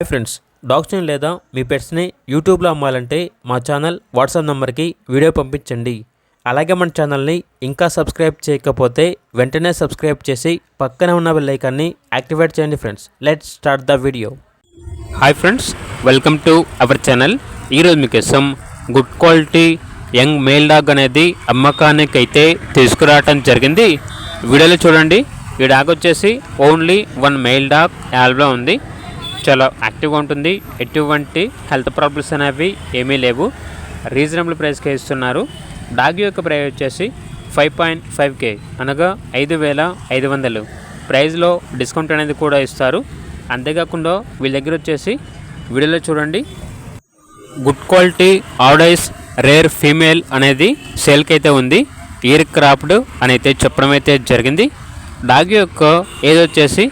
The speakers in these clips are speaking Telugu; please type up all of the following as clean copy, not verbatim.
హాయ్ ఫ్రెండ్స్, డాగ్స్ని లేదా మీ పెట్స్ని యూట్యూబ్లో అమ్మాలంటే మా ఛానల్ వాట్సాప్ నెంబర్కి వీడియో పంపించండి. అలాగే మన ఛానల్ని ఇంకా సబ్స్క్రైబ్ చేయకపోతే వెంటనే సబ్స్క్రైబ్ చేసి పక్కనే ఉన్న బెల్ ఐకాన్ని యాక్టివేట్ చేయండి. Friends, let's start the video. Hi friends, welcome to our channel. ఈరోజు మీకోసం good quality young male dog అనేది అమ్మకానికి అయితే తీసుకురావటం జరిగింది. వీడియోలో చూడండి. ఈ డాగ్ వచ్చేసి ఓన్లీ వన్ మేల్ డాగ్ యాల్బ్లో ఉంది. చాలా యాక్టివ్గా ఉంటుంది. ఎటువంటి హెల్త్ ప్రాబ్లమ్స్ అనేవి ఏమీ లేవు. రీజనబుల్ ప్రైస్కి ఇస్తున్నారు. డాగ్ యొక్క ప్రైస్ వచ్చేసి 5.5K అనగా 5,500. ప్రైస్లో డిస్కౌంట్ అనేది కూడా ఇస్తారు. అంతేకాకుండా వీళ్ళ దగ్గర వచ్చేసి వీడియోలో చూడండి, గుడ్ క్వాలిటీ ఆడైస్ రేర్ ఫీమేల్ అనేది సేల్కి అయితే ఉంది. ఇయర్ క్రాఫ్డ్ అని అయితే చెప్పడం అయితే జరిగింది. డాగ్ యొక్క ఏజ్ వచ్చేసి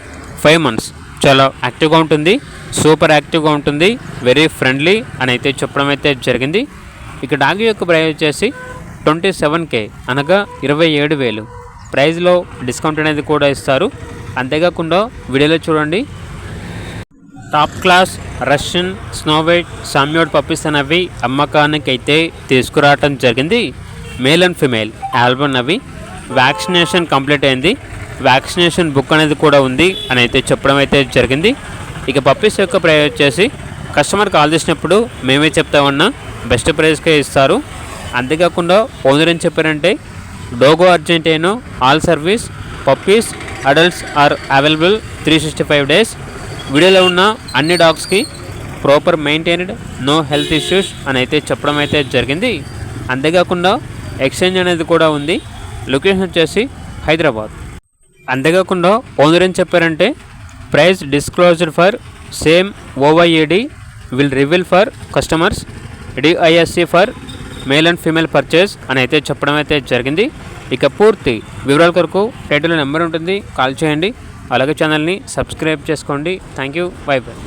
5 months. చాలా యాక్టివ్గా ఉంటుంది, సూపర్ యాక్టివ్గా ఉంటుంది, వెరీ ఫ్రెండ్లీ అని అయితే చెప్పడం అయితే జరిగింది. ఇక డాగ్ యొక్క ప్రైస్ వచ్చేసి 27K అనగా 27,000. ప్రైస్లో డిస్కౌంట్ అనేది కూడా ఇస్తారు. అంతేకాకుండా వీడియోలో చూడండి, top class Russian snow white Samoyed puppies అనేవి అమ్మకానికి అయితే తీసుకురావటం జరిగింది. మేల్ అండ్ ఫిమేల్ ఆల్బమ్ అవి. వ్యాక్సినేషన్ కంప్లీట్ అయింది. వ్యాక్సినేషన్ బుక్ అనేది కూడా ఉంది అని అయితే చెప్పడం అయితే జరిగింది. ఇక పప్పీస్ యొక్క ప్రైస్ వచ్చేసి కస్టమర్ కాల్ చేసినప్పుడు మేమే చెప్తా ఉన్నా బెస్ట్ ప్రైస్కే ఇస్తారు. అంతేకాకుండా ఓనర్ ఏం చెప్పారంటే, Dogo Argentino all service puppies adults are available 365 days. వీడియోలో ఉన్న అన్ని డాగ్స్కి proper maintained, no health issues అని అయితే చెప్పడం అయితే జరిగింది. అంతేకాకుండా ఎక్స్చేంజ్ అనేది కూడా ఉంది. లొకేషన్ వచ్చేసి హైదరాబాద్. అంతేకాకుండా ఓనర్ ఏం చెప్పారంటే, price disclosed for same OYED will reveal for customers, DISC for male and female purchase అని అయితే చెప్పడం అయితే జరిగింది. ఇక పూర్తి వివరాల కొరకు టైటిల్ నెంబర్ ఉంటుంది, కాల్ చేయండి. అలాగే ఛానల్ని సబ్స్క్రైబ్ చేసుకోండి. Thank you. By by.